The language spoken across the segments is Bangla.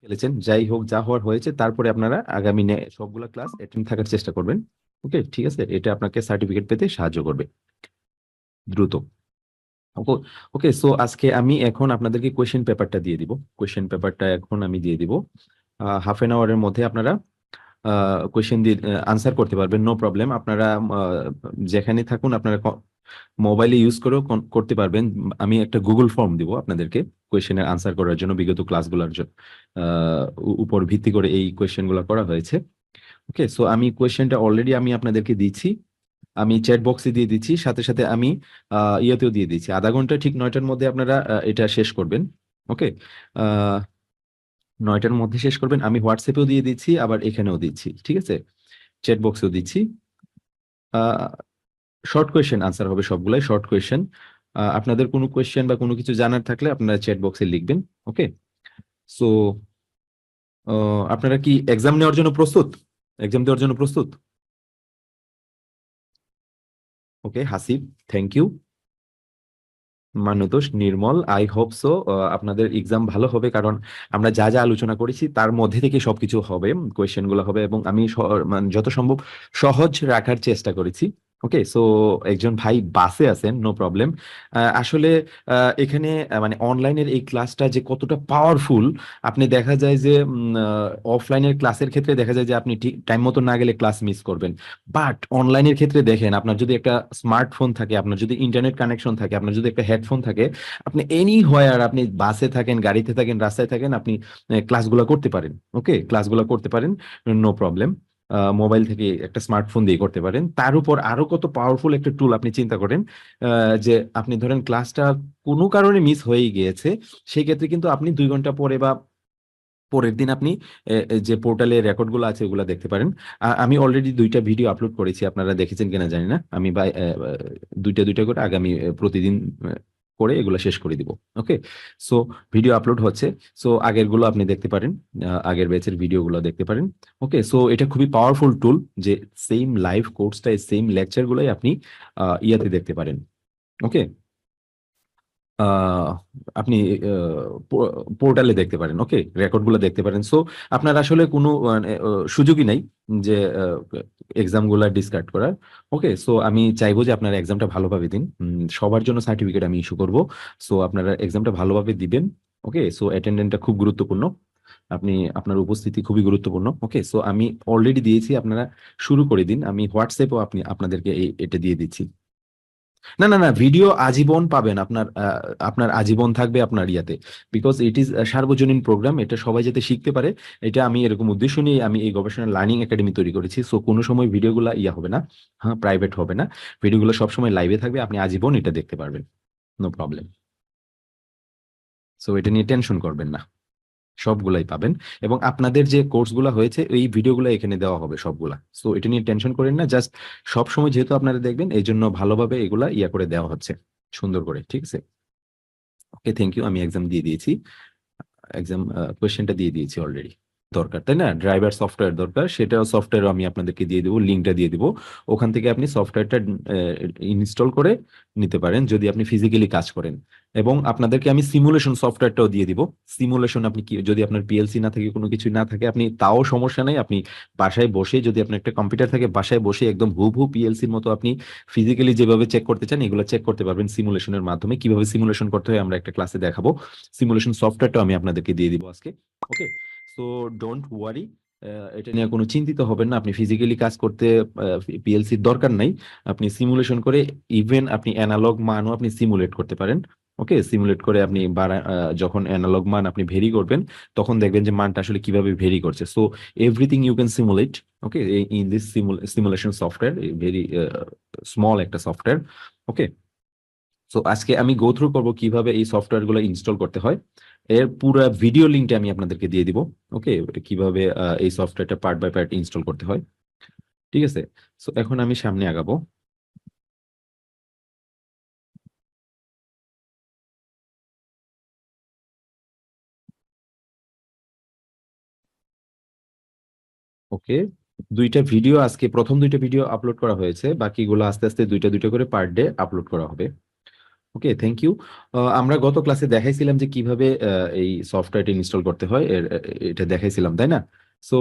ফেলেছেন, যাই হোক যা হওয়ার হয়েছে, তারপরে আপনারা আগামী সবগুলা ক্লাস অ্যাটেন্ড থাকার চেষ্টা করবেন। ওকে, ঠিক আছে, এটা আপনাকে সার্টিফিকেট পেতে সাহায্য করবে দ্রুত। ওকে, সো আজকে আমি এখন আপনাদেরকে কোয়েশ্চেন পেপারটা দিয়ে দিব। কোয়েশ্চেন পেপারটা এখন আমি দিয়ে দিব। হাফ এন আওয়ারের মধ্যে আপনারা কোয়েশ্চেন দিয়ে আনসার করতে পারবেন, নো প্রবলেম। আপনারা যেখানে থাকুন আপনারা মোবাইলে ইউজ করেও করতে পারবেন। আমি একটা গুগল ফর্ম দিব আপনাদেরকে কোয়েশ্চেনের আনসার করার জন্য, বিগত ক্লাসগুলোর জন্য উপর ভিত্তি করে এই কোয়েশ্চেনগুলো করা হয়েছে। ওকে, সো আমি কোয়েশ্চেনটা অলরেডি আমি আপনাদেরকে দিচ্ছি, আমি চ্যাট বক্সে দিয়ে দিচ্ছি, সাথে সাথে আমি ইয়েতেও দিয়ে দিচ্ছি। আধা ঘন্টা ঠিক 9টার মধ্যে আপনারা এটা শেষ করবেন। ওকে, 9টার মধ্যে শেষ করবেন। আমি হোয়াটসঅ্যাপেও দিয়ে দিচ্ছি, আবার এখানেও দিচ্ছি, ঠিক আছে, চ্যাট বক্সেও দিচ্ছি। শর্ট কোয়েশ্চেন আনসার হবে, সবগুলাই শর্ট কোয়েশ্চেন। আপনাদের কোনো কোয়েশ্চেন বা কোনো কিছু জানার থাকলে আপনারা চ্যাট বক্সে লিখবেন। ওকে, সো আপনারা কি এক্সাম নেওয়ার জন্য প্রস্তুত? এক্সাম দেওয়ার জন্য প্রস্তুত? Okay, Hasib, thank you. Manyatosh, Nirmal, I hope so আপনাদের এক্সাম ভালো হবে, কারণ আমরা যা যা আলোচনা করেছি তার মধ্যে থেকে সবকিছু হবে, কোয়েশ্চেন গুলো হবে, এবং আমি মানে যত সম্ভব সহজ রাখার চেষ্টা করেছি। ওকে, সো একজন ভাই বাসে আছেন, নো প্রবলেম। আসলে এখানে মানে অনলাইনের এই ক্লাসটা যে কতটা পাওয়ারফুল, আপনি দেখা যায় যে অফলাইনের ক্লাসের ক্ষেত্রে দেখা যায় যে আপনি ঠিক টাইম মতো না গেলে ক্লাস মিস করবেন। বাট অনলাইনের ক্ষেত্রে দেখেন, আপনার যদি একটা স্মার্টফোন থাকে, আপনার যদি ইন্টারনেট কানেকশন থাকে, আপনার যদি একটা হেডফোন থাকে, আপনি এনি হোয়ার, আপনি বাসে থাকেন, গাড়িতে থাকেন, রাস্তায় থাকেন, আপনি ক্লাসগুলো করতে পারেন। ওকে, ক্লাসগুলো করতে পারেন, নো প্রবলেম। মোবাইল থেকে একটা স্মার্টফোন দিয়ে করতে পারেন। তার উপর আরো কত পাওয়ারফুল একটা টুল, আপনি চিন্তা করেন যে আপনি ধরেন ক্লাসটা কোনো কারণে মিস হয়ে গিয়েছে, সেই ক্ষেত্রে কিন্তু আপনি 2 ঘন্টা পরে বা পরের দিন আপনি যে পোর্টালে রেকর্ড গুলো আছে ওগুলো দেখতে পারেন। আমি অলরেডি 2টা ভিডিও আপলোড করেছি, আপনারা দেখেছেন কিনা জানি না। আমি দুইটা দুইটা করে আগামী প্রতিদিন করে এগুলো শেষ করে দিব। ওকে, সো ভিডিও আপলোড হচ্ছে, সো আগের গুলো আপনি দেখতে পারেন, আগের ব্যাচের ভিডিও গুলো দেখতে পারেন। ওকে, সো এটা খুবই পাওয়ারফুল টুল যে সেম লাইভ কোর্সটা, সেম লেকচার গুলোই আপনি ইয়াতে দেখতে পারেন। ওকে, আহ, আপনি পোর্টালে দেখতে পারেন, ওকে, রেকর্ড গুলো দেখতে পারেন। সো আপনার আসলে কোনো মানে, সুযোগই নাই যে এক্সাম গুলা ডিসকার্ড করার। ওকে, সো আমি চাইবো যে আপনারা এক্সামটা ভালোভাবে দিন। সবার জন্য সার্টিফিকেট আমি ইস্যু করব, সো আপনারা এক্সামটা ভালোভাবে দিবেন। ওকে, সো অ্যাটেন্ডেন্টটা খুব গুরুত্বপূর্ণ, আপনি আপনার উপস্থিতি খুবই গুরুত্বপূর্ণ। ওকে, সো আমি অলরেডি দিয়েছি, আপনারা শুরু করে দিন। আমি হোয়াটসঅ্যাপও আপনাদেরকে এটা দিয়ে দিচ্ছি। না না না, ভিডিও আজীবন পাবেন আপনার, আপনার আজীবন থাকবে আপনার ইয়াতে, বিকজ ইট ইজ সার্বজনীন প্রোগ্রাম, এটা সবাই যাতে শিখতে পারে, এটা আমি এরকম উদ্দেশ্য নিয়ে আমি এই গবেষণা লার্নিং একাডেমি তৈরি করেছি। সো কোনো সময় ভিডিওগুলো ইয়া হবে না, হ্যাঁ, প্রাইভেট হবে না, ভিডিওগুলো সবসময় লাইভে থাকবে, আপনি আজীবন এটা দেখতে পারবেন, নো প্রবলেম। সো এটা নিয়ে টেনশন করবেন না, সবগুলাই পাবেন। এবং আপনাদের যে কোর্সগুলো হয়েছে এই ভিডিওগুলো এখানে দেওয়া হবে সবগুলা, সো এটা নিয়ে টেনশন করেন না। জাস্ট সব সময় যেহেতু আপনারা দেখবেন, এই জন্য ভালোভাবে এগুলা ইয়া করে দেওয়া হচ্ছে, সুন্দর করে, ঠিক আছে। ওকে, থ্যাংক ইউ। আমি এক্সাম দিয়ে দিয়েছি, এক্সাম কোয়েশ্চেনটা দিয়ে দিয়েছি অলরেডি। দরকার তাই না, ড্রাইভার সফটওয়্যার দরকার, সেটাও সফটওয়্যার আমি আপনাদেরকে দিয়ে দেবো, লিঙ্কটা দিয়ে দিব। ওখান থেকে আপনি সফটওয়্যারটা ইনস্টল করে নিতে পারেন যদি আপনি ফিজিক্যালি কাজ করেন। এবং আপনাদেরকে আমি সিমুলেশন সফটওয়্যারটাও দিয়ে দিব। সিমুলেশন আপনি কি, যদি আপনার পিএলসি না থাকে, কোনো কিছু না থাকে, আপনি তাও সমস্যা নেই, আপনি বাসায় বসে, যদি আপনার একটা কম্পিউটার থাকে, বাসায় বসে একদম হুবহু পিএলসির মতো আপনি ফিজিক্যালি যেভাবে চেক করতে চান এগুলো চেক করতে পারবেন সিমুলেশনের মাধ্যমে। কিভাবে সিমুলেশন করতে হয় আমরা একটা ক্লাসে দেখাবো। সিমুলেশন সফটওয়্যারটা আমি আপনাদেরকে দিয়ে দিব আজকে। ওকে, সো ডোন্ট ওয়ারি, এটা নিয়ে কোনো চিন্তিত হবেন না। আপনি ফিজিক্যালি কাজ করতে পিএলসির দরকার নাই, আপনি সিমুলেশন করে ইভেন আপনি অ্যানালগ মানও আপনি সিমুলেট করতে পারেন। ওকে, সিমুলেট করে আপনি যখন অ্যানালগ মান আপনি ভেরি করবেন, তখন দেখবেন যে মানটা আসলে কিভাবে ভেরি করছে। So everything you can simulate, okay, in this simulation software, very small একটা সফটওয়্যার। ওকে, সো আজকে আমি গো থ্রু করবো কিভাবে এই সফটওয়্যার গুলো ইনস্টল করতে হয়, এর পুরো ভিডিও লিঙ্কটা আমি আপনাদেরকে দিয়ে দিব। ওকে, কিভাবে এই সফটওয়্যারটা পার্ট বাই পার্ট ইনস্টল করতে হয়, ঠিক আছে। সো এখন আমি সামনে আগাবো। ওকে, দুইটা ভিডিও আজকে, প্রথম দুইটা ভিডিও আপলোড করা হয়েছে, বাকিগুলো আস্তে আস্তে দুইটা দুইটা করে পার ডে আপলোড করা হবে। ওকে, থ্যাংক ইউ। আমরা গত ক্লাসে দেখাইছিলাম যে কিভাবে এই সফটওয়্যারটি ইনস্টল করতে হয়, এটা দেখাইছিলাম, তাই না? সো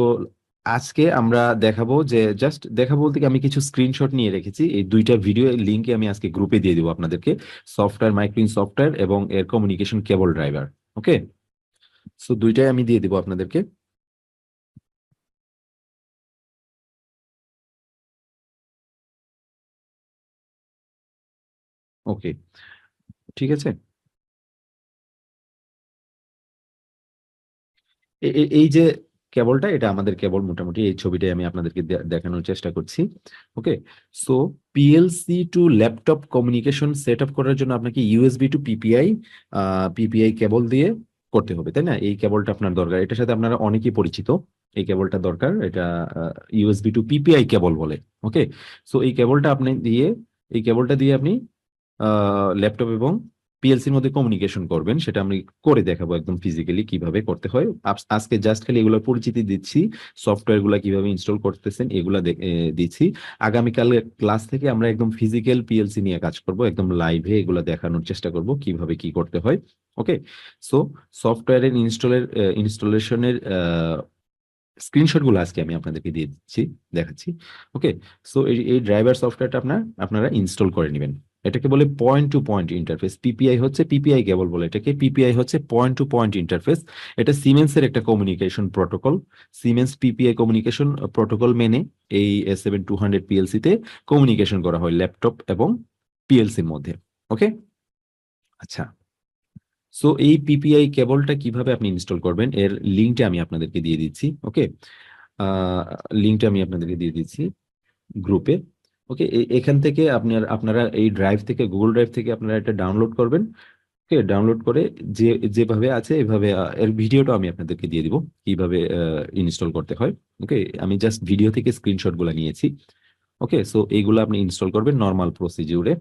আজকে আমরা দেখাবো যে, জাস্ট দেখাবো বলতে কি, আমি কিছু স্ক্রিনশট নিয়ে রেখেছি, এই দুইটা ভিডিও লিংকে আমি আজকে গ্রুপে দিয়ে দিব আপনাদেরকে, সফটওয়্যার মাইক্রোইন সফটওয়্যার এবং এর কমিউনিকেশন কেবল ড্রাইভার। ওকে, সো দুইটাই আমি দিয়ে দিব আপনাদেরকে। ওকে, ঠিক আছে। এই যে কেবলটা, এটা আমাদের কেবল, মোটামুটি এই ছবিটাই আমি আপনাদেরকে দেখানোর চেষ্টা করছি। Okay, so PLC to laptop communication set up করার জন্য আপনাকে ইউএসবি টু পিপিআই কেবল দিয়ে করতে হবে, তাই না? এই কেবলটা আপনার দরকার, এটার সাথে আপনারা অনেকেই পরিচিত। এই কেবলটা দরকার, এটা ইউএসবি টু পিপিআই কেবল বলে। ওকে, সো এই কেবলটা দিয়ে আপনি ল্যাপটপ এবং পিএলসির মধ্যে কমিউনিকেশন করবেন, সেটা আমি করে দেখাবো একদম ফিজিক্যালি কিভাবে করতে হয়। আজকে জাস্ট খালি এগুলোর পরিচিতি দিচ্ছি, সফটওয়্যার গুলা কিভাবে ইনস্টল করতেছেন এগুলা দিচ্ছি। আগামীকাল ক্লাস থেকে আমরা একদম ফিজিক্যাল পিএলসি নিয়ে কাজ করব, একদম লাইভে এগুলা দেখানোর চেষ্টা করব কিভাবে কি করতে হয়। ওকে, সো সফটওয়্যারের ইনস্টলেশনের স্ক্রিনশট গুলো আজকে আমি আপনাদেরকে দিয়ে দিচ্ছি, দেখাচ্ছি। ওকে, সো এই ড্রাইভার সফটওয়্যারটা আপনারা ইনস্টল করে নেবেন। এটাকে বলে point to point interface. PPI cable বলে এটাকে, পিপিআই হচ্ছে পয়েন্ট টু পয়েন্ট ইন্টারফেস। এটা সিমেন্সের একটা communication protocol. Siemens PPI communication protocol মেনে এই S7200 পিএলসি তে কমিউনিকেশন করা হয় ল্যাপটপ এবং পিএলসির মধ্যে। ওকে, আচ্ছা। সো এই পিপিআই কেবলটা কিভাবে আপনি ইনস্টল করবেন এর লিঙ্কটা আমি আপনাদেরকে দিয়ে দিচ্ছি। ওকে, লিঙ্কটা আমি আপনাদেরকে দিয়ে দিচ্ছি গ্রুপে। ওকে, এখান থেকে আপনারা এই ড্রাইভ থেকে, গুগল ড্রাইভ থেকে আপনারা এটা ডাউনলোড করবেন। ওকে, ডাউনলোড করে যে যেভাবে আছে এভাবে এর ভিডিওটা আমি আপনাদেরকে দিয়ে দিব কিভাবে ইনস্টল করতে হয়। ওকে, আমি জাস্ট ভিডিও থেকে স্ক্রিনশট গুলা নিয়েছি। ওকে, সো এইগুলো আপনি ইনস্টল করবেন নর্মাল প্রসিডিউরে।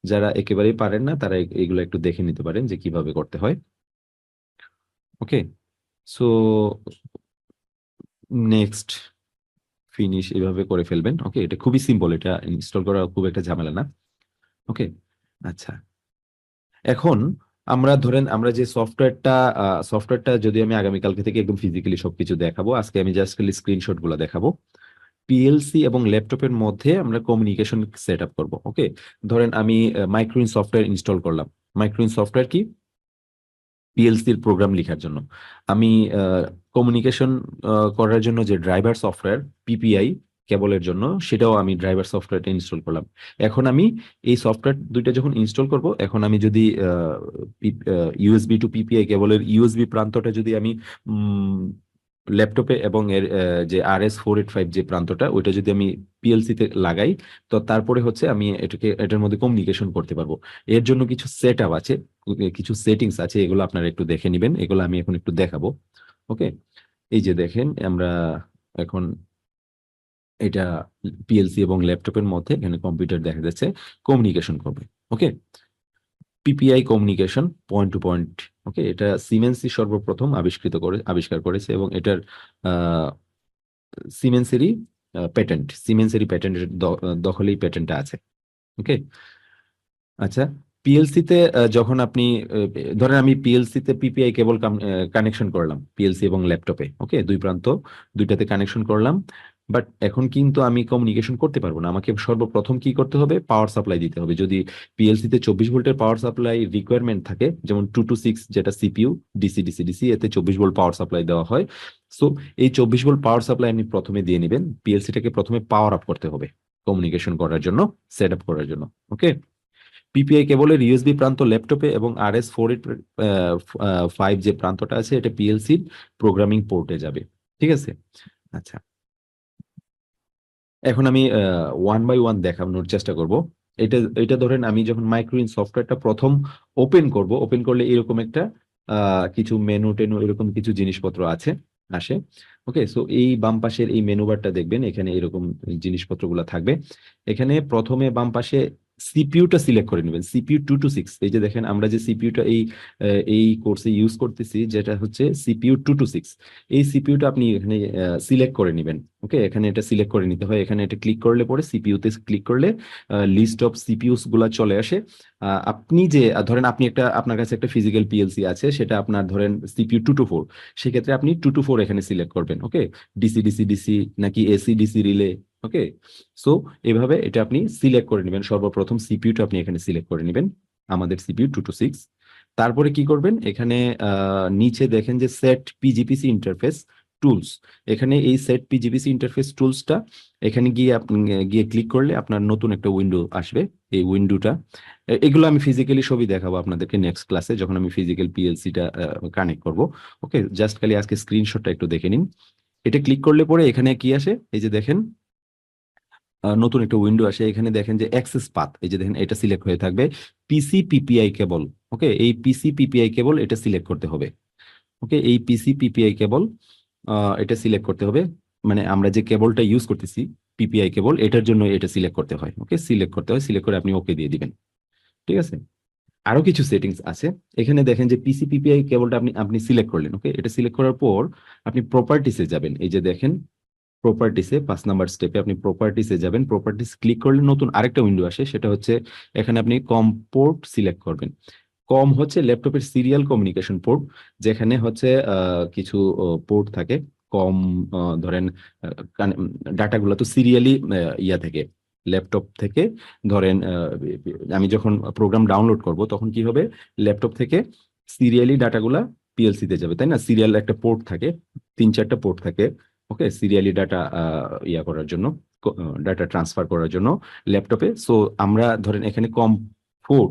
যারা একেবারেই পারেন না তারা এগুলো একটু দেখে নিতে পারেন যে কিভাবে করতে হয়। ওকে, সো নেক্সট, ফিনিশ, এভাবে করে ফেলবেন। ওকে, এটা খুবই সিম্পল, এটা ইনস্টল করা খুব একটা ঝামেলা না। ওকে, আচ্ছা। এখন আমরা যে সফটওয়্যারটা যদি আমি আগামীকালকে থেকে একদম ফিজিক্যালি সবকিছু দেখাবো, আজকে আমি জাস্ট খালি স্ক্রিনশট গুলো দেখাবো। পিএলসি এবং ল্যাপটপের মধ্যে আমরা কমিউনিকেশন সেট আপ করবো। ওকে, ধরেন আমি মাইক্রোইন সফটওয়্যার ইনস্টল করলাম। মাইক্রোইন সফটওয়্যার কি? পিএলসির প্রোগ্রাম লেখার জন্য। আমি কমিউনিকেশন করার জন্য যে ড্রাইভার সফটওয়্যার পিপিআই কেবলের জন্য, সেটাও আমি ড্রাইভার সফটওয়্যারটা ইনস্টল করলাম। এখন আমি এই সফটওয়্যার দুইটা যখন ইনস্টল করব, এখন আমি যদি ইউএসবি টু পিপিআই কেবলের ইউএসবি প্রান্তটা যদি আমি ল্যাপটপে এবং এর যে RS485 যে প্রান্তটা, ওইটা যদি আমি পিএলসি তে লাগাই, তো তারপরে হচ্ছে আমি এটার মধ্যে কমিউনিকেশন করতে পারবো। এর জন্য কিছু সেট আপ আছে, কিছু সেটিংস আছে, এগুলো আপনারা একটু দেখে নেবেন, এগুলো আমি এখন একটু দেখাবো। ওকে, এই যে দেখেন, আমরা এখন এটা পিএলসি এবং ল্যাপটপের মধ্যে এখানে কম্পিউটার দেখা যাচ্ছে কমিউনিকেশন করবে। Okay, PPI communication point to point. Okay, এটা সিমেন্সই সর্বপ্রথম আবিষ্কার করেছে, এবং এটার সিমেন্সেরই প্যাটেন্টের দখলেই প্যাটেন্টটা আছে। ওকে, আচ্ছা। পিএলসি তে যখন আপনি ধরেন আমি পিএলসি তে পিপিআই কেবল কানেকশন করলাম পিএলসি এবং ল্যাপটপে। ওকে, দুইটাতে কানেকশন করলাম, বাট এখন কিন্তু আমি কমিউনিকেশন করতে পারবো না। আমাকে সর্বপ্রথম কি করতে হবে? পাওয়ার সাপ্লাই দিতে হবে। যদি পিএলসি তে 24 ভোল্টের পাওয়ার সাপ্লাই রিকোয়ারমেন্ট থাকে, যেমন 2 to 6 যেটা সিপিইউ, ডিসি ডিসি ডিসি, এতে 24 ভোল্ট পাওয়ার সাপ্লাই দেওয়া হয়। সো এই 24 ভোল্ট পাওয়ার সাপ্লাই আপনি প্রথমে দিয়ে নেবেন। পিএলসিটাকে প্রথমে পাওয়ার আপ করতে হবে কমিউনিকেশন করার জন্য, সেট আপ করার জন্য। ওকে, পিপিআই কেবলের ইউএসবি প্রান্ত ল্যাপটপে এবং RS485 যে প্রান্তটা আছে, এটা পিএলসির প্রোগ্রামিং পোর্টে যাবে। ঠিক আছে, আচ্ছা। এখন আমি ওয়ান বাই ওয়ান দেখানোর চেষ্টা করব। এটা এটা ধরেন আমি যখন মাইক্রোইন সফটওয়্যারটা প্রথম ওপেন করলে এরকম একটা কিছু মেনু টেনু এরকম কিছু জিনিসপত্র আসে। ওকে, সো এই বাম পাশের এই মেনু বারটা দেখবেন, এখানে এরকম জিনিসপত্রগুলো থাকবে। এখানে প্রথমে বাম পাশে সিপিইউটা সিলেক্ট করে নেবেন, CPU 226। এই যে দেখেন আমরা যে সিপিইউটা এই কোর্সে ইউজ করতেছি, যেটা হচ্ছে CPU 226, এই সিপিইউটা আপনি এখানে সিলেক্ট করে নেবেন। ওকে, এখানে এটা সিলেক্ট করে নিতে হয়, এখানে এটা ক্লিক করলে পরে সিপিইউতে ক্লিক করলে লিস্ট অফ সিপিইউস গুলা চলে আসে। আপনি যে ধরেন আপনি আপনার কাছে একটা ফিজিক্যাল পিএলসি আছে, সেটা আপনার ধরেন CPU 224, সেক্ষেত্রে আপনি 224 এখানে সিলেক্ট করবেন। ওকে, ডিসি ডিসি ডিসি নাকি এসি ডিসি রিলে। ওকে, সো এভাবে এটা আপনি সিলেক্ট করে নেবেন। সর্বপ্রথম সিপিইউটা আপনি এখানে সিলেক্ট করে নেবেন, আমাদের CPU 226। তারপরে কি করবেন, এখানে নিচে দেখেন যে সেট পিজিপিসি ইন্টারফেস টুলস, এখানে এই সেট পিজিপিসি ইন্টারফেস টুলসটা এখানে গিয়ে আপনি গিয়ে ক্লিক করলে আপনার নতুন একটা উইন্ডো আসবে। এই উইন্ডোটা, এগুলো আমি ফিজিক্যালি ছবি দেখাবো আপনাদেরকে নেক্সট ক্লাসে, যখন আমি ফিজিক্যাল পিএলসিটা কানেক্ট করব। ওকে, জাস্ট খালি আজকে স্ক্রিনশটটা একটু দেখে নিন। এটা ক্লিক করলে পরে এখানে কি আসে, এই যে দেখেন নতুন একটা উইন্ডো আসে। এখানে দেখেন যে অ্যাক্সেস পাথ, এই যে দেখেন এটা সিলেক্ট হয়ে থাকবে, পিসি পিপিআই কেবল। ওকে, এই পিসি পিপিআই কেবল এটা সিলেক্ট করতে হবে। ওকে, এই পিসি পিপিআই কেবল এটা সিলেক্ট করতে হবে, মানে আমরা যে কেবলটা ইউজ করতেছি পিপিআই কেবল, এটার জন্য এটা সিলেক্ট করতে হয়। ওকে, সিলেক্ট করতে হয়, সিলেক্ট করে আপনি ওকে দিয়ে দিবেন। ঠিক আছে, আরো কিছু সেটিংস আছে। এখানে দেখেন যে পিসি পিপিআই কেবলটা আপনি আপনি সিলেক্ট করলেন। ওকে, এটা সিলেক্ট করার পর আপনি প্রপার্টিসে যাবেন। এই যে দেখেন প্রপার্টিসে 5 নাম্বার স্টেপে আপনি প্রপার্টিসে যাবেন। প্রপার্টিস ক্লিক করলে নতুন আরেকটা উইন্ডো আসে, সেটা হচ্ছে এখানে আপনি কম পোর্ট সিলেক্ট করবেন। কম হচ্ছে ল্যাপটপের সিরিয়াল কমিউনিকেশন পোর্ট, যেখানে হচ্ছে কিছু পোর্ট থাকে কম। ধরেন ডাটাগুলো তো সিরিয়ালি ইয়া থেকে ল্যাপটপ থেকে, ধরেন আমি যখন প্রোগ্রাম ডাউনলোড করব তখন কি হবে, ল্যাপটপ থেকে সিরিয়ালি ডাটাগুলা পিএলসি তে যাবে, তাই না? সিরিয়াল একটা পোর্ট থাকে, 3-4টা পোর্ট থাকে। ওকে, সিরিয়ালি ডাটা ইয়া করার জন্য, ডাটা ট্রান্সফার করার জন্য ল্যাপটপে। সো আমরা ধরেন এখানে কম ফোর,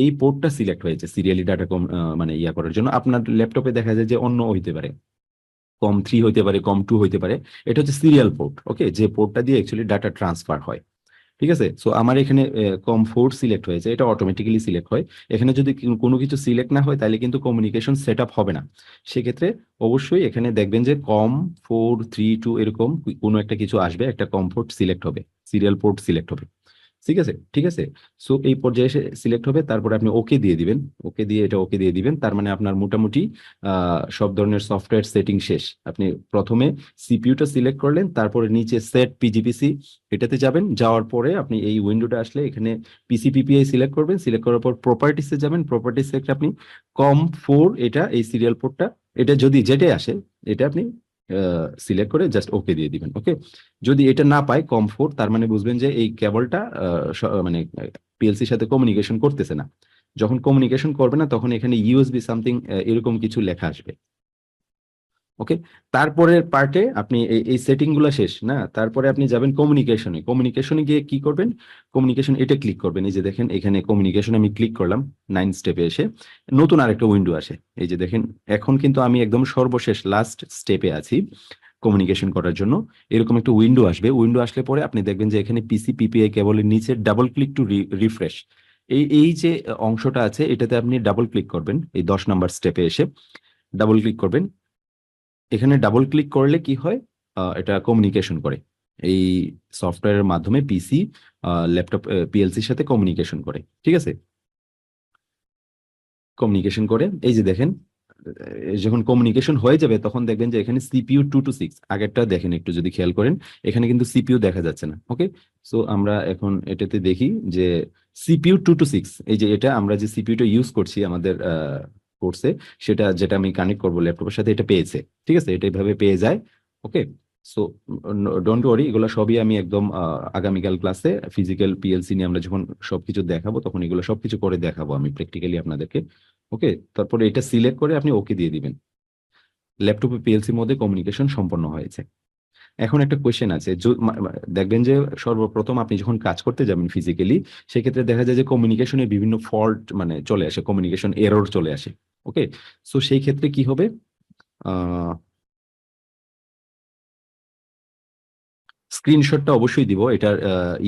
এই পোর্টটা সিলেক্ট হয়েছে সিরিয়ালি ডাটা কম মানে ইয়া করার জন্য। আপনার ল্যাপটপে দেখা যায় যে অন্য হইতে পারে, কম 3 হইতে পারে, কম 2 হইতে পারে। এটা হচ্ছে সিরিয়াল পোর্ট। ওকে, যে পোর্টটা দিয়ে অ্যাকচুয়ালি ডাটা ট্রান্সফার হয়। ঠিক আছে, সো আমার এখানে কম 4 সিলেক্ট হয়েছে, এটা অটোমেটিক্যালি সিলেক্ট হয়। এখানে যদি কোনো কিছু সিলেক্ট না হয় তাহলে কিন্তু কমিউনিকেশন সেট আপ হবে না। সেক্ষেত্রে অবশ্যই এখানে দেখবেন যে কম 4 3 2 এরকম কোনো একটা কিছু আসবে, একটা কম পোর্ট সিলেক্ট হবে, সিরিয়াল পোর্ট সিলেক্ট হবে। ঠিক আছে, ঠিক আছে। সো এই পর্যায়ে এসে সিলেক্ট হবে, তারপরে আপনি ওকে দিয়ে দিবেন। ওকে দিয়ে এটা ওকে দিয়ে দিবেন, তার মানে আপনার মোটামুটি সব ধরনের সফটওয়্যার সেটিং শেষ। আপনি প্রথমে সিপিইউটা সিলেক্ট করলেন, তারপরে নিচে সেট পিজিপিসি এটাতে যাবেন, যাওয়ার পরে আপনি এই উইন্ডোটা আসলে এখানে পিসি পিপিআই সিলেক্ট করবেন। সিলেক্ট করার পর প্রপার্টিসে যাবেন, প্রপার্টিস থেকে আপনি কম 4 এটা এই সিরিয়াল পোর্টটা, এটা যদি যেটাই আসে এটা আপনি সিলেক্ট করে জাস্ট ওকে দিয়ে দিবেন। ওকে, যদি এটা না পায় কম 4, তার মানে বুঝবেন যে এই কেবলটা মানে পিএলসির সাথে কমিউনিকেশন করতেছে না। যখন কমিউনিকেশন করবে না তখন এখানে ইউএসবি সামথিং এরকম কিছু লেখা আসবে। ওকে, তারপরের পার্টে আপনি এই সেটিং গুলা শেষ না, তারপরে আপনি যাবেন কমিউনিকেশনে। কমিউনিকেশনে গিয়ে কি করবেন, কমিউনিকেশন এটা ক্লিক করবেন। এই যে দেখেন এখানে কমিউনিকেশন আমি ক্লিক করলাম, 9 স্টেপে এসে নতুন আরেকটা উইন্ডো আসে। এই যে দেখেন এখন কিন্তু আমি একদম সর্বশেষ লাস্ট স্টেপে আছি কমিউনিকেশন করার জন্য। এরকম একটা উইন্ডো আসবে, উইন্ডো আসলে পরে আপনি দেখবেন যে এখানে পিসি পিপিআই কেবলের নিচে ডাবল ক্লিক টু রিফ্রেশ, এই এই যে অংশটা আছে এটাতে আপনি ডাবল ক্লিক করবেন। এই 10 নাম্বার স্টেপে এসে ডাবল ক্লিক করবেন। এখানে ডাবল ক্লিক করলে কি হয়, এটা কমিউনিকেশন করে, এই সফটওয়্যারের মাধ্যমে পিসি ল্যাপটপ পিএলসির সাথে কমিউনিকেশন করে। ঠিক আছে, কমিউনিকেশন করে। এই যে দেখেন যখন কমিউনিকেশন হয়ে যাবে তখন দেখবেন যে এখানে CPU 226, আগেরটা দেখেন একটু যদি খেয়াল করেন, এখানে কিন্তু সিপিইউ দেখা যাচ্ছে না। ওকে, সো আমরা এখন এটাতে দেখি যে CPU 226, এই যে এটা আমরা যে সিপিইউটা ইউজ করছি আমাদের কোর্সে, সেটা যেটা আমি কানেক্ট করবো ল্যাপটপের সাথে, এটা পেয়েছে। ঠিক আছে, এটা এইভাবে পেয়ে যায়। ওকে, সো ডোন্ট ওয়ারি, এগুলো সবই আমি একদম আগামীকাল ক্লাসে ফিজিক্যাল পিএলসি নিয়ে আমরা যখন সবকিছু দেখাবো তখন এগুলো সবকিছু করে দেখাবো আমি প্র্যাকটিক্যালি আপনাদেরকে। ওকে, তারপরে এটা সিলেক্ট করে আপনি ওকে দিয়ে দিবেন। ল্যাপটপে পিএলসির মধ্যে কমিউনিকেশন সম্পন্ন হয়েছে। এখন একটা কোয়েশ্চেন আছে, দেখবেন যে সর্বপ্রথম আপনি যখন কাজ করতে যাবেন ফিজিক্যালি, সেক্ষেত্রে দেখা যায় যে কমিউনিকেশনে বিভিন্ন ফল্ট মানে চলে আসে, কমিউনিকেশন এরর চলে আসে। ওকে, সো সেই ক্ষেত্রে কি হবে, স্ক্রিনশটটা অবশ্যই দিব, এটার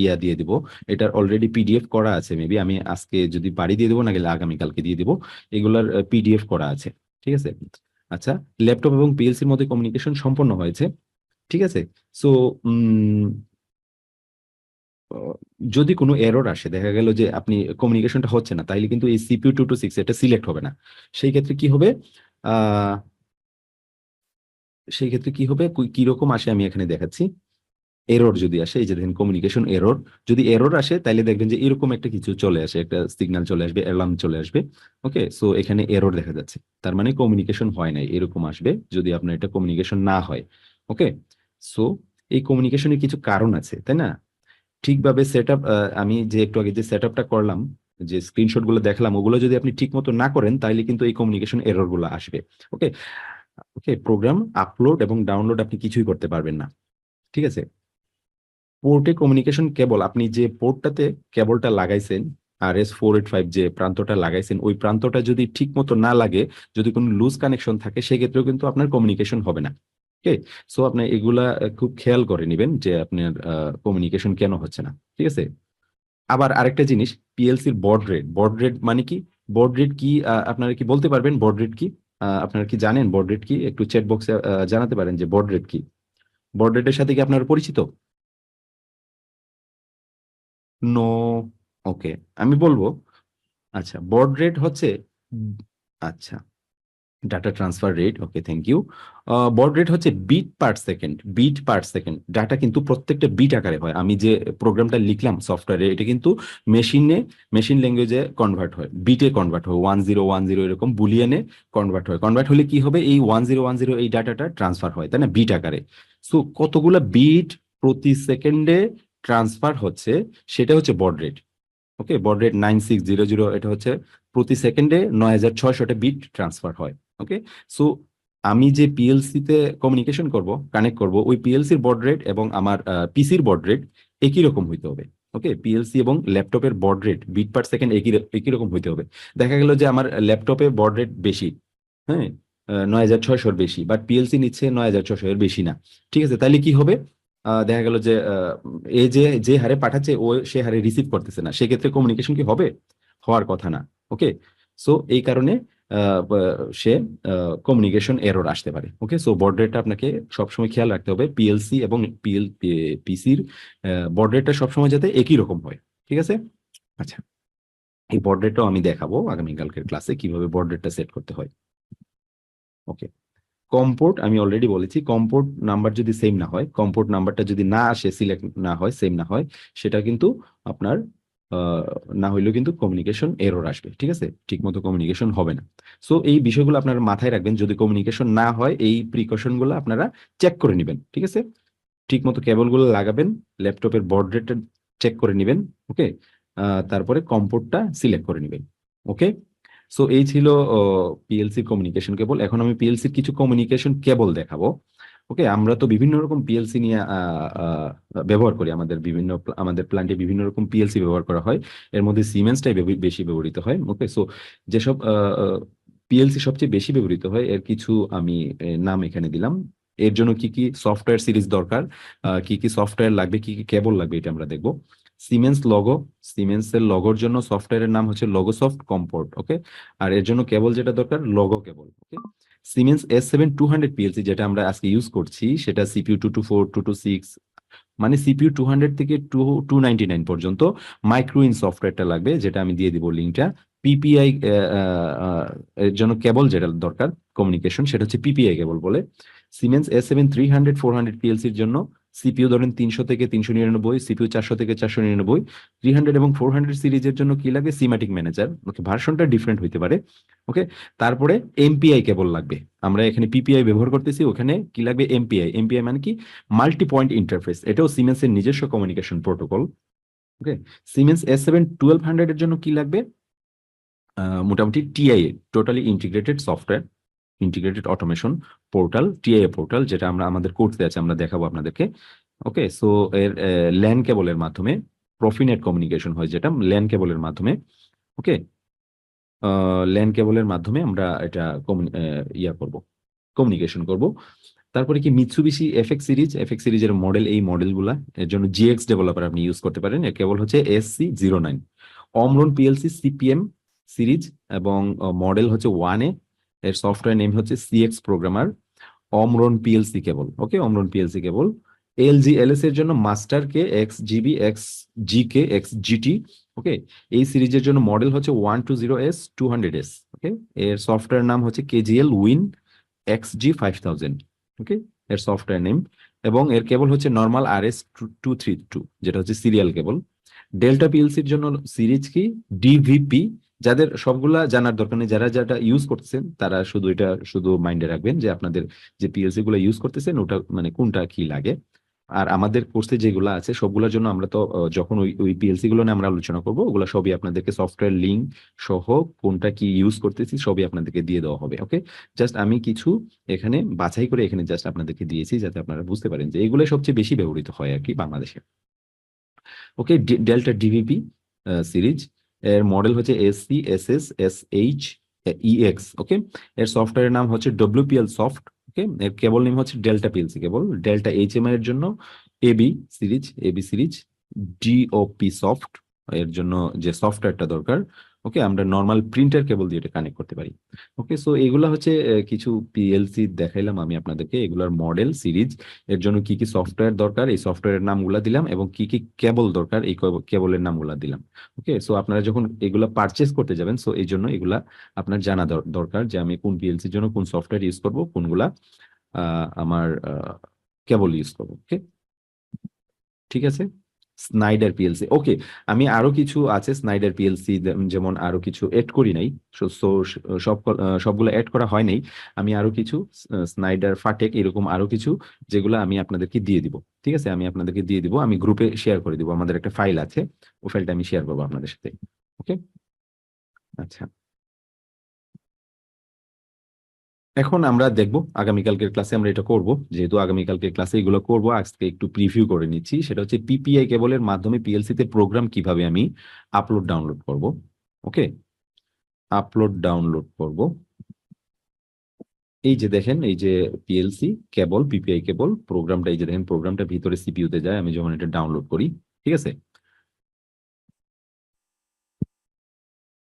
ইয়া দিয়ে দিব। এটার অলরেডি পিডিএফ করা আছে, মেবি আমি আজকে যদি পারি দিয়ে দেবো, না গেলে আগামীকালকে দিয়ে দিব। এগুলার পিডিএফ করা আছে। ঠিক আছে, আচ্ছা, ল্যাপটপ এবং পিএলসির মধ্যে কমিউনিকেশন সম্পন্ন হয়েছে। ঠিক আছে, সো যদি কোনো এরর আসে, দেখা গেল যে আপনি কমিউনিকেশনটা হচ্ছে না, তাইলে কিন্তু এই CPU 226 এটা সিলেক্ট হবে না। সেই ক্ষেত্রে কি হবে, আহ সেই ক্ষেত্রে কি হবে, কিরকম আসে আমি এখানে দেখাচ্ছি। এরর যদি আসে, এই যে দেখেন কমিউনিকেশন এরর, যদি এরর আসে তাহলে দেখবেন যে এরকম একটা কিছু চলে আসে, একটা সিগন্যাল চলে আসবে, অ্যালার্ম চলে আসবে। ওকে, সো এখানে এরর দেখা যাচ্ছে, তার মানে কমিউনিকেশন হয় নাই, এরকম আসবে যদি আপনার এটা কমিউনিকেশন না হয়। ওকে, সো এই কমিউনিকেশনের কিছু কারণ আছে, তাই না? ঠিকভাবে সেট আপ, আমি যে একটু আগে যে সেট আপটা করলাম, যে স্ক্রিনশট গুলো দেখলাম, ওগুলো যদি আপনি ঠিক মতো না করেন তাহলে কিন্তু এই কমিউনিকেশন এরর গুলো আসবে। ওকে, ওকে, প্রোগ্রাম আপলোড এবং ডাউনলোড আপনি কিছুই করতে পারবেন না। ঠিক আছে, পোর্টে কমিউনিকেশন কেবল, আপনি যে পোর্টটাতে কেবলটা লাগাইছেন, RS485 যে প্রান্তটা লাগাইছেন, ওই প্রান্তটা যদি ঠিক মতো না লাগে, যদি কোনো লুজ কানেকশন থাকে, সেক্ষেত্রেও কিন্তু আপনার কমিউনিকেশন হবে না। ওকে, সো আপনি এগুলা খুব খেয়াল করে নেবেন যে আপনার কমিউনিকেশন কেন হচ্ছে না। ঠিক আছে, আবার আরেকটা জিনিস, পিএলসির বর্ড রেট মানে কি? বর্ড রেট কি, আপনারা কি বলতে পারবেন বর্ড রেট কি? আপনারা কি জানেন বর্ড রেট কি? একটু চ্যাট বক্সে জানাতে পারেন যে বর্ড রেট কি। বর্ড রেটের সাথে কি আপনারা পরিচিত? নো। ওকে, আমি বলবো। আচ্ছা, বর্ড রেট হচ্ছে, উম, আচ্ছা, data transfer rate, okay, thank you. Baud rate হচ্ছে বিট পার সেকেন্ড। ডাটা কিন্তু প্রত্যেকটা বিট আকারে হয়। আমি যে প্রোগ্রামটা লিখলাম সফটওয়্যারে, এটা কিন্তু মেশিনে, মেশিন ল্যাঙ্গুয়েজে কনভার্ট হয়, বিটে কনভার্ট হয়, 1010 এরকম বুলিয়ানে কনভার্ট হয়। কনভার্ট হলে কি হবে, এই 1010 এই ডাটাটা ট্রান্সফার হয়, তাই না, বিট আকারে। সো কতগুলা বিট প্রতি সেকেন্ডে ট্রান্সফার হচ্ছে, সেটা হচ্ছে বর্ড রেট। ওকে, বর্ড রেট 9600, এটা হচ্ছে প্রতি সেকেন্ডে 9600টা বিট ট্রান্সফার হয়। ওকে, সো আমি যে পিএলসি তে কমিউনিকেশন করব, কানেক্ট করব, ওই পিএলসির বর্ড রেট এবং আমার পিসির বর্ড রেট একই রকম হইতে হবে। ওকে, পিএলসি এবং ল্যাপটপের board rate bit per second একই রকম হইতে হবে। দেখা গেল যে আমার ল্যাপটপে বর্ড রেট বেশি, হ্যাঁ, 9600-র বেশি, বাট পিএলসি নিচ্ছে 9600-এর বেশি না। ঠিক আছে, তাহলে কি হবে, দেখা গেল যে এ যে যে হারে পাঠাচ্ছে, ও সে হারে রিসিভ করতেছে না, সেক্ষেত্রে কমিউনিকেশন কি হবে? হওয়ার কথা না। ওকে, সো এই কারণে সে কমিউনিকেশন এরর আসতে পারে। ওকে, সো বর্ড রেটটা আপনাকে সবসময় খেয়াল রাখতে হবে, পিএলসি এবং পিসির বর্ড রেটটা সবসময় যাতে একই রকম হয়। ঠিক আছে, আচ্ছা, এই বর্ড রেটটাও আমি দেখাবো আগামীকালকের ক্লাসে কিভাবে বর্ড রেটটা সেট করতে হয়। ওকে, কমপোর্ট আমি অলরেডি বলেছি, কমপোর্ট নাম্বার যদি সেম না হয়, কমপোর্ট নাম্বারটা যদি না আসে, সিলেক্ট না হয়, সেম না হয়, সেটা কিন্তু আপনার আহ, না হইলেও কিন্তু কমিউনিকেশন এরর আসবে। ঠিক আছে, ঠিক মতো কমিউনিকেশন হবে না। সো এই বিষয়গুলো আপনারা মাথায় রাখবেন, যদি কমিউনিকেশন না হয় এই প্রিকশন গুলো আপনারা চেক করে নেবেন। ঠিক আছে, ঠিক মতো কেবলগুলো লাগাবেন, ল্যাপটপের বর্ড রেটটা চেক করে নেবেন। ওকে, তারপরে কমপোর্টটা সিলেক্ট করে নেবেন। ওকে, সো এই ছিল পিএলসি কমিউনিকেশন কেবল। এখন আমি পিএলসির কিছু কমিউনিকেশন কেবল দেখাবো। ওকে, আমরা তো বিভিন্ন রকম পিএলসি নিয়ে ব্যবহার করি, আমাদের প্ল্যান্টে বিভিন্ন রকম পিএলসি ব্যবহার করা হয়। এর মধ্যে সিমেন্সটাই বেশি ব্যবহৃত হয়। ওকে, সো যেসব পিএলসি সবচেয়ে বেশি ব্যবহৃত হয়, এর কিছু আমি নাম এখানে দিলাম। এর জন্য কি কি সফটওয়্যার সিরিজ দরকার, কি কি সফটওয়্যার লাগবে, কি কি কেবল লাগবে, এটা আমরা দেখবো। সিমেন্স লগো, সিমেন্সের লগোর জন্য সফটওয়্যারের নাম হচ্ছে লগোসফট কম্পোর্ট। ওকে, আর এর জন্য কেবল যেটা দরকার, লগো কেবল। ওকে, সিমেন্স S7200 পিএলসি যেটা আমরা আজকে ইউজ করছি, সেটা CPU 224 226, মানে CPU 200 থেকে 299 পর্যন্ত মাইক্রোইন সফটওয়্যারটা লাগবে, যেটা আমি দিয়ে দিব লিঙ্কটা। পিপিআই এর জন্য কেবল যেটা দরকার কমিউনিকেশন, সেটা হচ্ছে পিপিআই কেবল বলে। সিমেন্স S7 300 400 পিএলসির জন্য সিপিইউ ধরেন 300 থেকে 399, সিপিইউ 400 থেকে 499। 300 এবং 400 সিরিজের জন্য কি লাগে, সিম্যাটিক ম্যানেজার। ওকে, ভার্সনটা ডিফারেন্ট হইতে পারে। ওকে, তারপরে এমপিআই কেবল লাগবে। আমরা এখানে পিপিআই ব্যবহার করতেছি, ওখানে কি লাগবে, এমপিআই। এমপিআই মানে কি, মাল্টি পয়েন্ট ইন্টারফেস, এটাও সিমেন্সের নিজস্ব কমিউনিকেশন প্রোটোকল। ওকে, সিমেন্স S7 1200 এর জন্য কি লাগবে, মোটামুটি TIA, totally integrated software integrated automation portal, TIA portal, যেটা আমরা আমাদের কোর্সে আছে, আমরা দেখাবো আপনাদেরকে। ওকে, সো এর ল্যান কেবলের মাধ্যমে প্রফিনেট কমিউনিকেশন হয়, যেটা ল্যান কেবলের মাধ্যমে। ওকে, ল্যান কেবলের মাধ্যমে আমরা এটা ইয়া করব, কমিউনিকেশন করব। তারপরে কি মিৎসুবিশি এফএক্স সিরিজের মডেল, এই মডেলগুলা এর জন্য জিএক্স ডেভেলপার আপনি ইউজ করতে পারেন, এর কেবল হচ্ছে SC09। অমরন পিএলসি সিপিএম সিরিজ এবং মডেল হচ্ছে 1A, এর সফটওয়্যার নেম হচ্ছে CX প্রোগ্রামার। অমরন পিএলসি কেবল, ওকে, অমরন পিএলসি কেবল। এলজি এলএস এর জন্য মাস্টার কে এক্স জিবি এক্স জি কে এক্স জিটি। ওকে, এই সিরিজের জন্য মডেল হচ্ছে 120S 200S। ওকে, এর সফটওয়্যার নাম হচ্ছে কেজিএল উইন XG 5000। ওকে, এর সফটওয়্যার নেম। এবং এর কেবল হচ্ছে নর্মাল RS 232, যেটা হচ্ছে সিরিয়াল কেবল। ডেল্টা পিএলসির জন্য সিরিজ কি ডিভিপি। যাদের সবগুলা জানার দরকার নেই, যারা যেটা ইউজ করতেছেন তারা শুধু এটা শুধু মাইন্ডে রাখবেন যে আপনাদের যে পিএলসি গুলো ইউজ করতেছেন ওটা মানে কোনটা কি লাগে। আর আমাদের কোর্সে যেগুলো আছে সবগুলোর জন্য আমরা তো যখন ওই ওই পিএলসি গুলো নিয়ে আমরা আলোচনা করবো, ওগুলো সবই আপনাদেরকে সফটওয়্যার লিঙ্ক সহ কোনটা কি ইউজ করতেছি সবই আপনাদেরকে দিয়ে দেওয়া হবে। ওকে, জাস্ট আমি কিছু এখানে বাছাই করে এখানে জাস্ট আপনাদেরকে দিয়েছি যাতে আপনারা বুঝতে পারেন যে এগুলো সবচেয়ে বেশি ব্যবহৃত হয় আর কি বাংলাদেশে। ওকে, ডেল্টা ডিভিপি সিরিজ, এর মডেল হচ্ছে SC SS SH EX। ওকে, এর সফটওয়্যারের নাম হচ্ছে WPL সফট। ওকে, এর কেবল নেম হচ্ছে ডেল্টা পিএলসি কেবল। ডেল্টা HMI এর জন্য এবি সিরিজ ডিওপি সফট। এর জন্য যে সফটওয়্যারটা দরকার, ওকে, আমরা নর্মাল প্রিন্টার কেবল দিয়ে এটা কানেক্ট করতে পারি। ওকে, সো এগুলা হচ্ছে কিছু পিএলসি দেখাইলাম আমি আপনাদেরকে, এগুলার মডেল সিরিজ, এর জন্য কি কি সফটওয়্যার দরকার এই সফটওয়্যারের নামগুলা দিলাম, এবং কি কি কেবল দরকার এই কেবলের নামগুলা দিলাম। ওকে, সো আপনারা যখন এগুলা পারচেস করতে যাবেন, সো এই জন্য এগুলা আপনার জানা দরকার যে আমি কোন পিএলসির জন্য কোন সফটওয়্যার ইউজ করব, কোনগুলা আমার কেবল ইউজ করবো। ওকে, ঠিক আছে। স্নাইডার পিএলসি, ওকে, আমি আরো কিছু আছে স্নাইডার পিএলসি, যেমন আরো কিছু এড করি নাই। সবগুলো এড করা হয় নাই। আমি আরো কিছু স্নাইডার ফাটেক এরকম আরো কিছু যেগুলো আমি আপনাদেরকে দিয়ে দিব। ঠিক আছে, আমি আপনাদেরকে দিয়ে দিব, আমি গ্রুপে শেয়ার করে দিব, আমাদের একটা ফাইল আছে, ওই ফাইলটা আমি শেয়ার করবো আপনাদের সাথে। ওকে, আচ্ছা, এখন আমরা দেখব আগামীকালকের ক্লাসে আমরা এটা করব। যেহেতু আগামীকালকের ক্লাসে এগুলো করব, আজকে একটু প্রিভিউ করে নিচ্ছি। সেটা হচ্ছে পিপিআই কেবলের মাধ্যমে পিএলসি তে প্রোগ্রাম কিভাবে আমি আপলোড ডাউনলোড করব। ওকে, আপলোড ডাউনলোড করব। এই যে দেখেন, এই যে পিএলসি কেবল পিপিআই কেবল প্রোগ্রামটা, এই যে দেখেন প্রোগ্রামটা ভিতরে সিপিইউ তে যায় আমি যখন এটা ডাউনলোড করি। ঠিক আছে,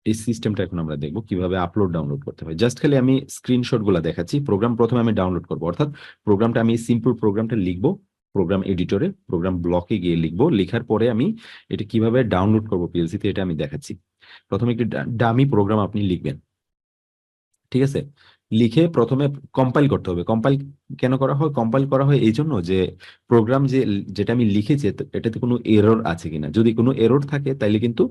এই সিস্টেমটা এখন আমরা দেখবো কিভাবে আপলোড ডাউনলোড করতে হয়। জাস্ট খালি আমি স্ক্রিনশট গুলা দেখাচ্ছি। প্রোগ্রাম প্রথমে আমি ডাউনলোড করবো, অর্থাৎ প্রোগ্রামটা আমি সিম্পল প্রোগ্রামটা লিখবো প্রোগ্রাম এডিটরে, প্রোগ্রাম ব্লকে গিয়ে লিখবো। লেখার পরে আমি এটা কিভাবে ডাউনলোড করবো পিএলসি তে এটা আমি দেখাচ্ছি। প্রথমে একটি ডামি প্রোগ্রাম আপনি লিখবেন। ঠিক আছে, লিখে প্রথমে কম্পাইল করতে হবে। কম্পাইল কেন করা হয়? কম্পাইল করা হয় এই জন্য যে প্রোগ্রাম যেটা আমি লিখেছি এটাতে কোনো এরর আছে কিনা। যদি কোনো এরর থাকে তাইলে কিন্তু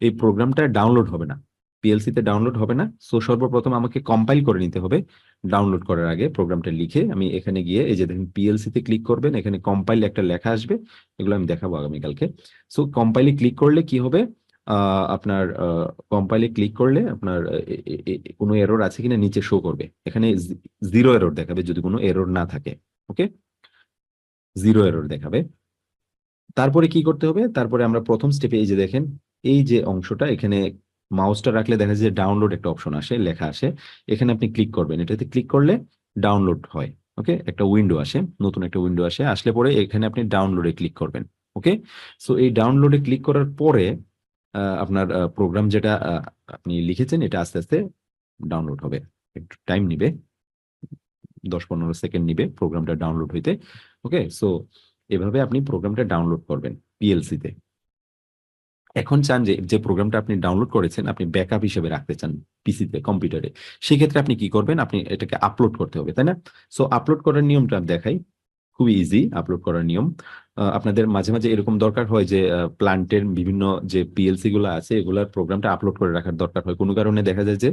এই প্রোগ্রামটা ডাউনলোড হবে না, পিএলসি তে ডাউনলোড হবে না। সো সর্বপ্রথম আমাকে কম্পাইল করে নিতে হবে। ডাউনলোড করার আগে প্রোগ্রামটা লিখে আমি এখানে গিয়ে এই যে দেখেন পিএলসি তে ক্লিক করবেন, এখানে কম্পাইল একটা লেখা আসবে, এগুলো আমি দেখাবো আগামীকালকে। সো কম্পাইলে ক্লিক করলে কি হবে, আপনার কম্পাইলে ক্লিক করলে আপনার কোনো এরর আছে কিনা নিচে শো করবে। এখানে জিরো এরর দেখাবে যদি কোনো এরর না থাকে। ওকে, জিরো এরর দেখাবে। তারপরে কি করতে হবে? তারপরে আমরা প্রথম স্টেপে এই যে দেখেন এই যে অংশটা, এখানে মাউসটা রাখলে দেখা যায় যে ডাউনলোড একটা অপশন আসে, লেখা আসে। এখানে আপনি ক্লিক করবেন, এটাতে ক্লিক করলে ডাউনলোড হয়। ওকে, একটা উইন্ডো আসে, নতুন একটা উইন্ডো আসে, আসলে পরে এখানে আপনি ডাউনলোডে ক্লিক করবেন। ওকে, সো এই ডাউনলোডে ক্লিক করার পরে আপনার প্রোগ্রাম যেটা আপনি লিখেছেন এটা আস্তে আস্তে ডাউনলোড হবে। একটু টাইম নিবে, 10-15 সেকেন্ড নিবে প্রোগ্রামটা ডাউনলোড হইতে। ওকে, সো এভাবে আপনি প্রোগ্রামটা ডাউনলোড করবেন পিএলসি তে। এখন চান যে যে প্রোগ্রামটা আপনি ডাউনলোড করেছেন আপনি ব্যাকআপ হিসেবে রাখতে চান পিসিতে, কম্পিউটারে, সেক্ষেত্রে আপনি কি করবেন? আপনি এটাকে আপলোড করতে হবে, তাই না? সো আপলোড করার নিয়মটা আমি দেখাই, খুবই ইজি আপলোড করার নিয়ম। আপনাদের মাঝে মাঝে এরকম দরকার হয় যে প্ল্যান্টের বিভিন্ন যে পিএলসি গুলো আছে এগুলার প্রোগ্রামটা আপলোড করে রাখার দরকার হয়। কোনো কারণে দেখা যায় যে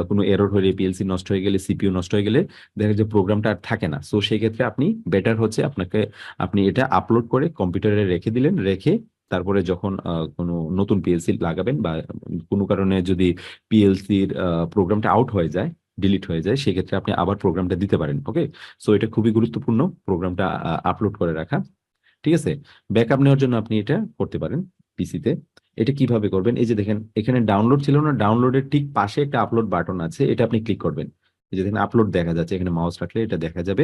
কোনো এরর হলে, পিএলসি নষ্ট হয়ে গেলে, সিপিইউ নষ্ট হয়ে গেলে দেখা যায় প্রোগ্রামটা আর থাকে না। সো সেই ক্ষেত্রে আপনি বেটার হচ্ছে আপনি এটা আপলোড করে কম্পিউটারে রেখে দিলেন, রেখে তারপরে যখন কোনো নতুন পিএলসি লাগাবেন বা কোনো কারণে যদি পিএলসির প্রোগ্রামটা আউট হয়ে যায়, ডিলিট হয়ে যায়, সেক্ষেত্রে আপনি আবার প্রোগ্রামটা দিতে পারেন। ওকে, সো এটা খুবই গুরুত্বপূর্ণ প্রোগ্রামটা আপলোড করে রাখা। ঠিক আছে, ব্যাকআপ নেওয়ার জন্য আপনি এটা করতে পারেন পিসিতে। এটা কিভাবে করবেন? এই যে দেখেন এখানে ডাউনলোড ছিল না, ডাউনলোডের ঠিক পাশে একটা আপলোড বাটন আছে, এটা আপনি ক্লিক করবেন। এই যে দেখেন আপলোড দেখা যাচ্ছে, এখানে মাউস রাখলে এটা দেখা যাবে।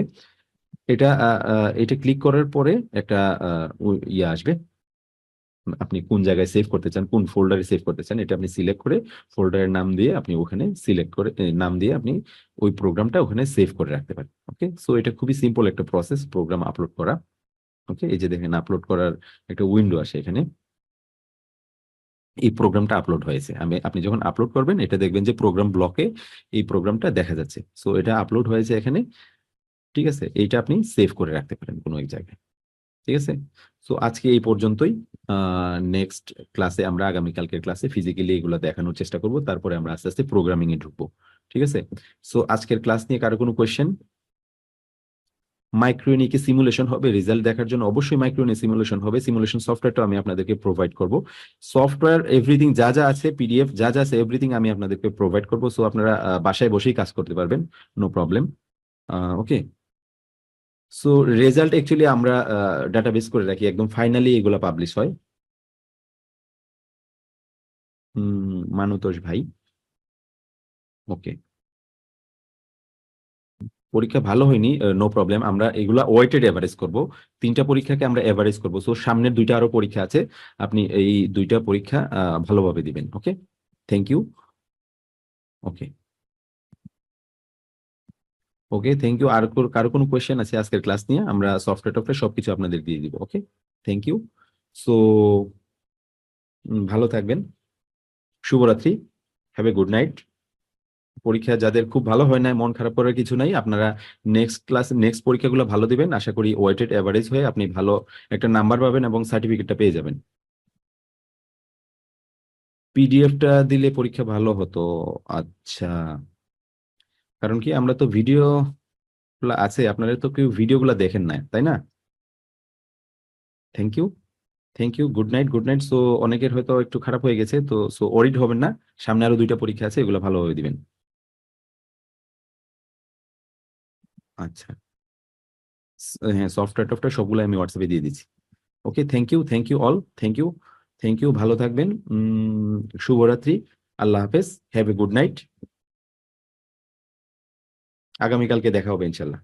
এটা এটা ক্লিক করার পরে একটা ইয়ে আসবে, আপনি কোন জায়গায় সেভ করতে চান, কোন ফোল্ডারে সেভ করতে চান, এটা আপনি সিলেক্ট করে ফোল্ডারের নাম দিয়ে আপনি ওখানে সিলেক্ট করে নাম দিয়ে আপনি ওই প্রোগ্রামটা ওখানে সেভ করে রাখতে পারেন। ওকে, সো এটা খুবই সিম্পল একটা প্রসেস প্রোগ্রাম আপলোড করা। ওকে, এই যে দেখেন আপলোড করার একটা উইন্ডো আসে এখানে, এই প্রোগ্রামটা আপলোড হয়েছে। আপনি যখন আপলোড করবেন এটা দেখবেন যে প্রোগ্রাম ব্লকে এই প্রোগ্রামটা দেখা যাচ্ছে। সো এটা আপলোড হয়েছে এখানে, ঠিক আছে, এইটা আপনি সেভ করে রাখতে পারেন কোনো এক জায়গায়। ঠিক আছে, সো আজকে এই পর্যন্তই। নেক্সট ক্লাসে আমরা আগামীকালকের ক্লাসে ফিজিক্যালি এগুলো দেখানোর চেষ্টা করব, তারপরে আমরা আস্তে আস্তে প্রোগ্রামিং এ ঢুকবো। ঠিক আছে, সো আজকের ক্লাস নিয়ে কারো কোনো কোয়েশ্চেন? মাইক্রোইউনিকে সিমুলেশন হবে, রেজাল্ট দেখার জন্য অবশ্যই মাইক্রোইউনি সিমুলেশন হবে। সিমুলেশন সফটওয়্যারটা আমি আপনাদেরকে প্রোভাইড করব। সফটওয়্যার এভরিথিং যা যা আছে, পিডিএফ যা যা আছে এভরিথিং আমি আপনাদেরকে প্রোভাইড করব। সো আপনারা বাসায় বসেই কাজ করতে পারবেন, নো প্রবলেম। ওকে, সো রেজাল্ট অ্যাকচুয়ালি আমরা ডাটাবেস করে রাখি, একদম ফাইনালি এগুলা পাবলিশ হয়। মানুতোষ ভাই, ওকে, পরীক্ষা ভালো হয়নি, নো প্রবলেম, আমরা এগুলা ওয়েটেড এভারেজ করব। 3টা পরীক্ষাকে আমরা এভারেজ করব। সো সামনের 2টা আরো পরীক্ষা আছে, আপনি এই 2টা পরীক্ষা ভালোভাবে দিবেন। Okay, thank you. Okay, okay, thank you. আর কারো কোনো কোয়েশ্চেন আছে আজকের ক্লাস নিয়ে? আমরা সফটওয়্যার টফটওয়্যার সবকিছু আপনাদের দিয়ে দিব। ওকে, থ্যাংক ইউ। সো ভালো থাকবেন, শুভরাত্রি, হ্যাভ এ গুড নাইট। পরীক্ষা যাদের খুব ভালো হয় না, মন খারাপ করার কিছু নাই, আপনারা নেক্সট ক্লাস নেক্সট পরীক্ষাগুলো ভালো দিবেন, আশা করি ওয়েটেড এভারেজ হয়ে আপনি ভালো একটা নাম্বার পাবেন এবং সার্টিফিকেটটা পেয়ে যাবেন। পিডিএফটা দিলে পরীক্ষা ভালো হতো? আচ্ছা, কারণ কি আমরা তো ভিডিও আছে, আপনারা তো কেউ ভিডিওগুলো দেখেন না, তাই না? Thank you, thank you, good night, good night. So অনেকের হয়তো একটু খারাপ হয়ে গেছে, তো সো ওরিড হবেন না, সামনে আরো 2টা পরীক্ষা আছে, এগুলো ভালোভাবে দিবেন। আচ্ছা, হ্যাঁ, সফটওয়্যার টফটওয়্যার সবগুলো আমি হোয়াটসঅ্যাপে দিয়ে দিচ্ছি। Okay, thank you all, thank you, thank you, ভালো থাকবেন। শুভরাত্রি, আল্লাহ হাফেজ, হ্যাভ এ গুড নাইট। আগামীকালকে দেখা হবে ইনশাল্লাহ।